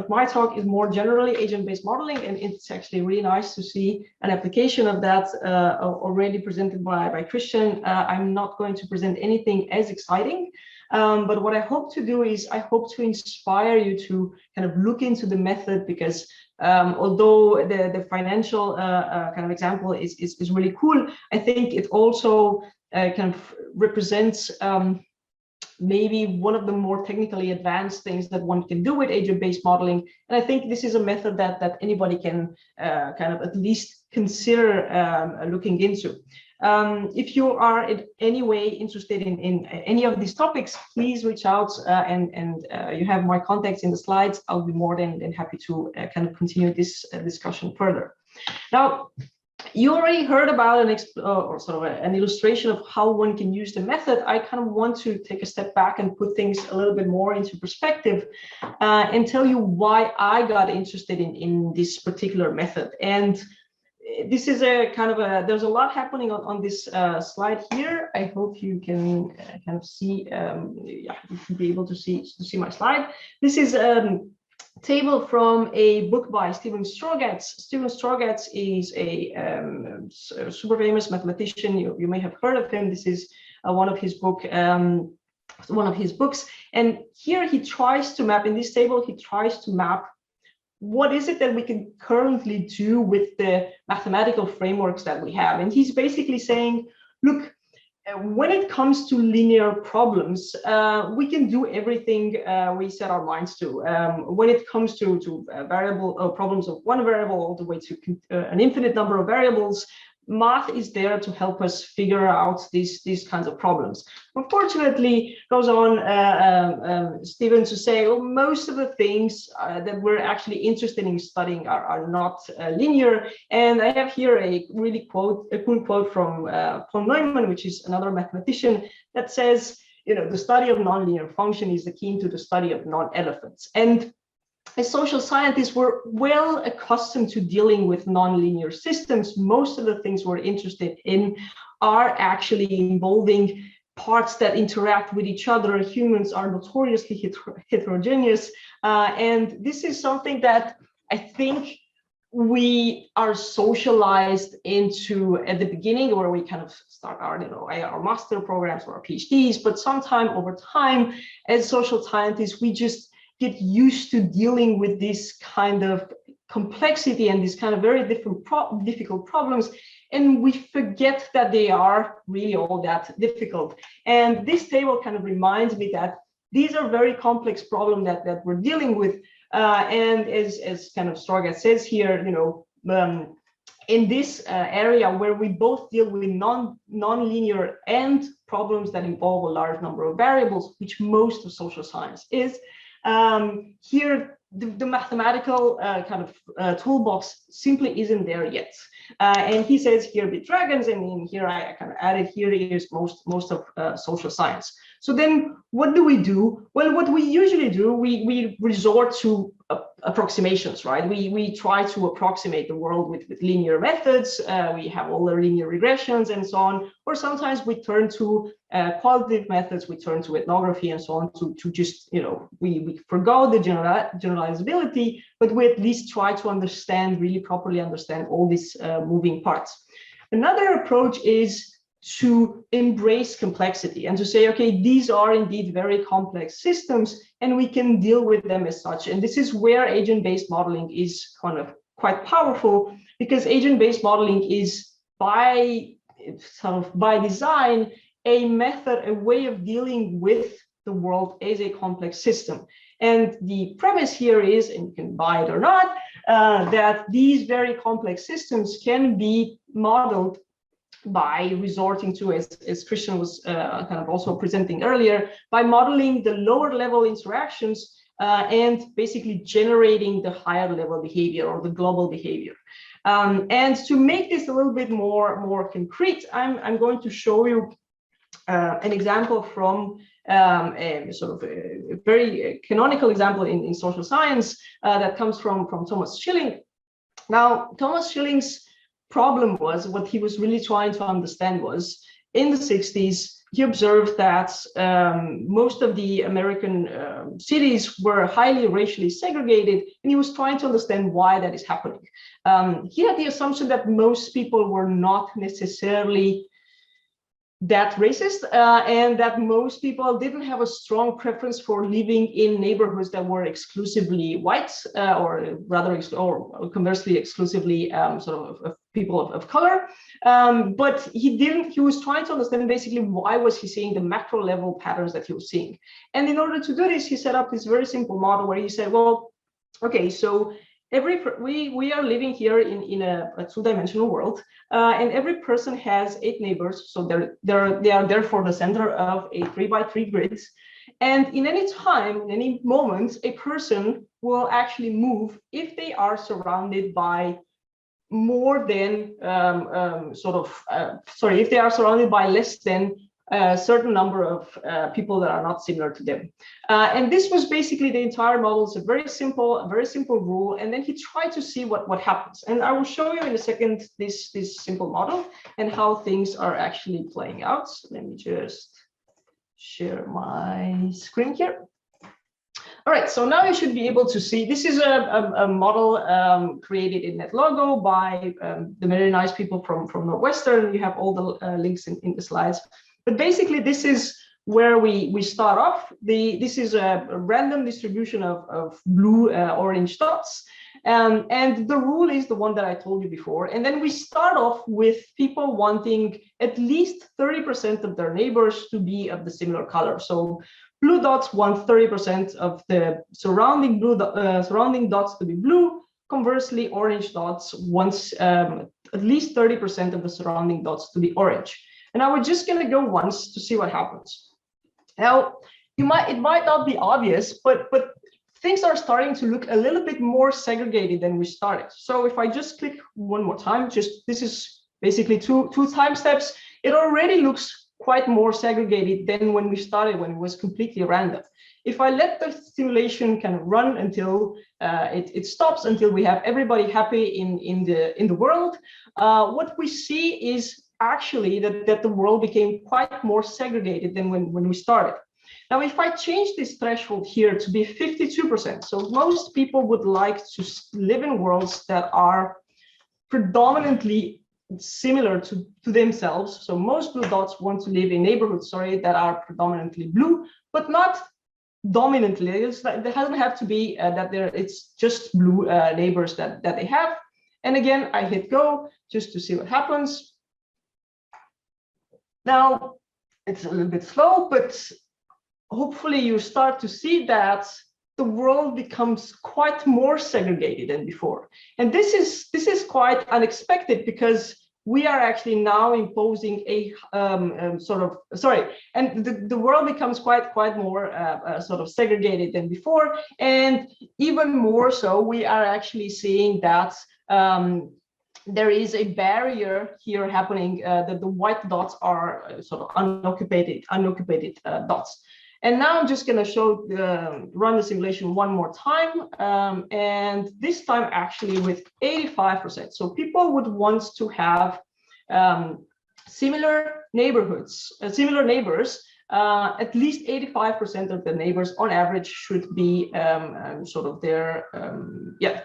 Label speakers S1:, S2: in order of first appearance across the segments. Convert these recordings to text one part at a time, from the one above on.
S1: of my talk is more generally agent-based modeling, and it's actually really nice to see an application of that already presented by Christian. I'm not going to present anything as exciting, but what I hope to do is I hope to inspire you to kind of look into the method, because although the financial kind of example is really cool, I think it also kind of represents maybe one of the more technically advanced things that one can do with agent-based modeling. And I think this is a method that anybody can kind of at least consider looking into. If you are in any way interested in any of these topics, please reach out, and you have my contacts in the slides. I'll be more than happy to kind of continue this discussion further. Now, you already heard about an illustration of how one can use the method. I kind of want to take a step back and put things a little bit more into perspective, and tell you why I got interested in this particular method. And this is a kind of there's a lot happening on this slide here. I hope you can kind of see, yeah, you can be able to see my slide. This is table from a book by Stephen Strogatz. Stephen Strogatz is a super famous mathematician. You may have heard of him. This is one of his books. And here he tries to map, in this table, he tries to map what is it that we can currently do with the mathematical frameworks that we have. And he's basically saying, look, when it comes to linear problems, we can do everything we set our minds to. When it comes to variable problems of one variable all the way to an infinite number of variables, math is there to help us figure out these kinds of problems. Unfortunately, goes on Stephen to say, well, most of the things that we're actually interested in studying are not linear. And I have here a cool quote from Paul Neumann, which is another mathematician, that says, you know, the study of nonlinear function is akin to the study of non-elephants. And as social scientists, we're well accustomed to dealing with nonlinear systems. Most of the things we're interested in are actually involving parts that interact with each other. Humans are notoriously heterogeneous. And this is something that I think we are socialized into at the beginning, where we kind of start our master programs or our PhDs, but sometime over time, as social scientists, we just get used to dealing with this kind of complexity and these kind of very difficult problems, and we forget that they are really all that difficult. And this table kind of reminds me that these are very complex problems that we're dealing with, and as kind of Strogatz says here, you know, in this area where we both deal with non-linear and problems that involve a large number of variables, which most of social science is, here the mathematical kind of toolbox simply isn't there yet. And he says here bit dragons, and in here I kind of added here is most of social science. So then what do we do? Well, what we usually do, we resort to approximations, right? We try to approximate the world with linear methods. We have all the linear regressions and so on. Or sometimes we turn to qualitative methods, we turn to ethnography and so on to just, you know, we forgo the generalizability, but we at least try to understand, really properly understand all these moving parts. Another approach is to embrace complexity and to say, okay, these are indeed very complex systems and we can deal with them as such. And this is where agent-based modeling is kind of quite powerful, because agent-based modeling is by design a method, a way of dealing with the world as a complex system. And the premise here is, and you can buy it or not, that these very complex systems can be modeled by resorting to, as Christian was kind of also presenting earlier, by modeling the lower level interactions and basically generating the higher level behavior or the global behavior. And to make this a little bit more concrete, I'm going to show you an example from a sort of a very canonical example in social science that comes from Thomas Schilling. Now, Thomas Schilling's problem was, what he was really trying to understand was, in the 60s, he observed that most of the American cities were highly racially segregated, and he was trying to understand why that is happening. He had the assumption that most people were not necessarily that racist, and that most people didn't have a strong preference for living in neighborhoods that were exclusively white, or rather, or conversely, exclusively sort of people of color. But he was trying to understand basically why was he seeing the macro level patterns that he was seeing. And in order to do this, he set up this very simple model where he said, well, okay, so we are living here in a two-dimensional world, and every person has 8 neighbors, so they are therefore the center of a 3x3 grid. And in any time, in any moment, a person will actually move if they are surrounded by more than if they are surrounded by less than a certain number of people that are not similar to them. And this was basically the entire model. It's a very simple rule. And then he tried to see what happens. And I will show you in a second this simple model and how things are actually playing out. Let me just share my screen here. All right, so now you should be able to see, this is a model created in NetLogo by the very nice people from Northwestern. You have all the links in the slides. But basically, this is where we start off. This is a random distribution of blue, orange dots. And the rule is the one that I told you before. And then we start off with people wanting at least 30% of their neighbors to be of the similar color. So blue dots want 30% of the surrounding dots to be blue. Conversely, orange dots wants at least 30% of the surrounding dots to be orange. And now we're just going to go once to see what happens. Now, it might not be obvious, but things are starting to look a little bit more segregated than we started. So if I just click one more time, this is basically two time steps, it already looks quite more segregated than when we started, when it was completely random. If I let the simulation kind of run until it stops, until we have everybody happy in the world, what we see is actually that the world became quite more segregated than when we started. Now, if I change this threshold here to be 52%, so most people would like to live in worlds that are predominantly similar to themselves. So most blue dots want to live in neighborhoods, that are predominantly blue, but not dominantly. It doesn't have to be that it's just blue neighbors that they have. And again, I hit go just to see what happens. Now, it's a little bit slow, but hopefully you start to see that the world becomes quite more segregated than before. And this is quite unexpected, because we are actually now imposing a and the world becomes quite more sort of segregated than before. And even more so, we are actually seeing that there is a barrier here happening, that the white dots are sort of unoccupied dots. And now I'm just going to run the simulation one more time, and this time actually with 85%. So people would want to have similar neighbors. At least 85% of the neighbors on average should be at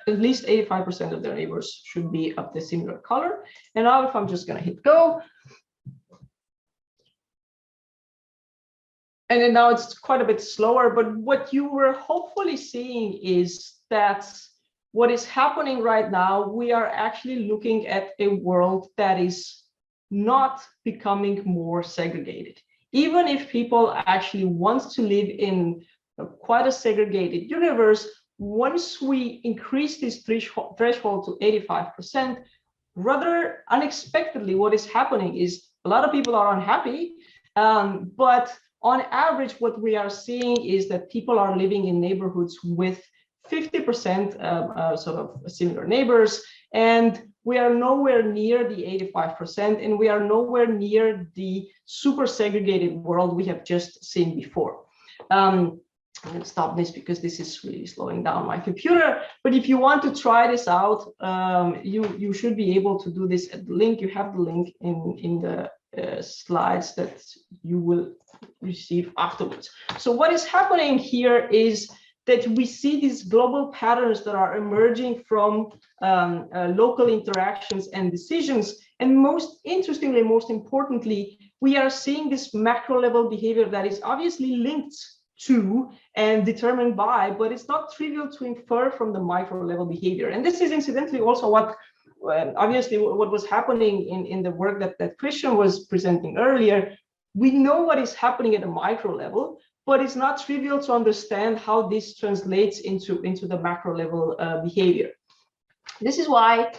S1: least 85% of their neighbors should be of the similar color. And now if I'm just going to hit go, and then now it's quite a bit slower, but what you were hopefully seeing is that what is happening right now, we are actually looking at a world that is not becoming more segregated. Even if people actually want to live in quite a segregated universe, once we increase this threshold to 85%, rather unexpectedly, what is happening is a lot of people are unhappy, but on average, what we are seeing is that people are living in neighborhoods with 50% sort of similar neighbors, and we are nowhere near the 85%, and we are nowhere near the super segregated world we have just seen before. I'm going to stop this because this is really slowing down my computer. But if you want to try this out, you should be able to do this at the link. You have the link in slides that you will receive afterwards. So what is happening here is that we see these global patterns that are emerging from local interactions and decisions. And most interestingly, most importantly, we are seeing this macro level behavior that is obviously linked to and determined by, but it's not trivial to infer from the micro level behavior. And this is incidentally also what obviously what was happening in the work that Christian was presenting earlier. We know what is happening at a micro level, but it's not trivial to understand how this translates into the macro level behavior. This is why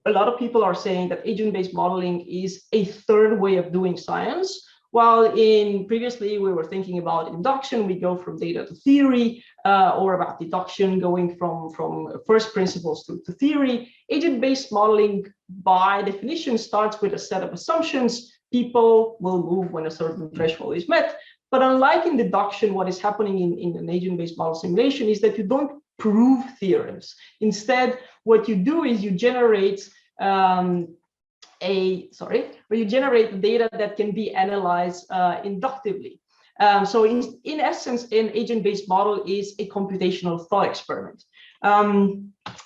S1: a lot of people are saying that agent-based modeling is a third way of doing science. While previously we were thinking about induction, we go from data to theory, or about deduction, going from first principles to theory. Agent-based modeling, by definition, starts with a set of assumptions. People will move when a certain threshold is met. But unlike in deduction, what is happening in an agent-based model simulation is that you don't prove theorems. Instead, what you do is you generate you generate data that can be analyzed inductively. So in essence, an agent-based model is a computational thought experiment.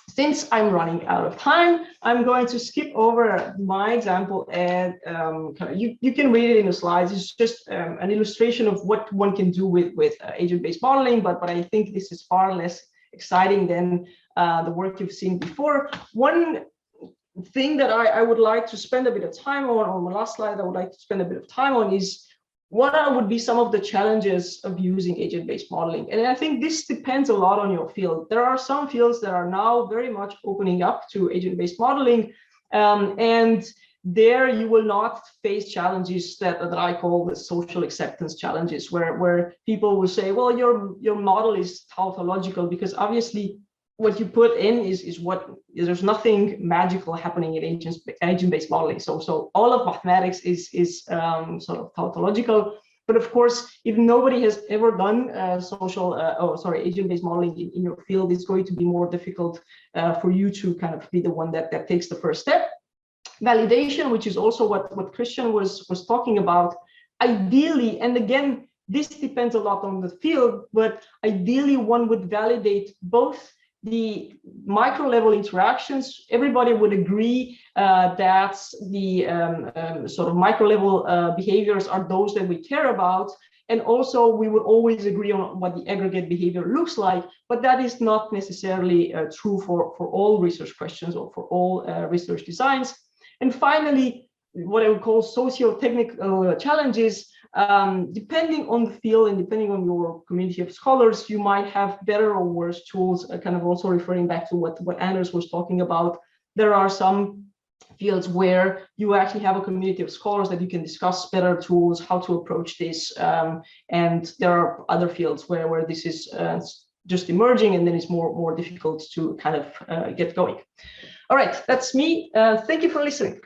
S1: Since I'm running out of time, I'm going to skip over my example, and you can read it in the slides. It's just an illustration of what one can do with agent-based modeling, but I think this is far less exciting than the work you've seen before. One thing that I would like to spend a bit of time on my last slide, I would like to spend a bit of time on is what would be some of the challenges of using agent-based modeling. And I think this depends a lot on your field. There are some fields that are now very much opening up to agent-based modeling, and there you will not face challenges that I call the social acceptance challenges, where people will say, well, your model is tautological, because obviously what you put in is what there's nothing magical happening in agent-based modeling. So all of mathematics is sort of tautological. But of course, if nobody has ever done agent-based modeling in your field, it's going to be more difficult for you to kind of be the one that takes the first step. Validation, which is also what Christian was talking about, ideally, and again, this depends a lot on the field, but ideally one would validate both the micro level interactions. Everybody would agree that the sort of micro level behaviors are those that we care about. And also we would always agree on what the aggregate behavior looks like, but that is not necessarily true for all research questions or for all research designs. And finally, what I would call socio-technical challenges. Depending on the field and depending on your community of scholars, you might have better or worse tools, kind of also referring back to what Anders was talking about. There are some fields where you actually have a community of scholars that you can discuss better tools, how to approach this. And there are other fields where this is just emerging, and then it's more difficult to kind of get going. All right, that's me. Thank you for listening.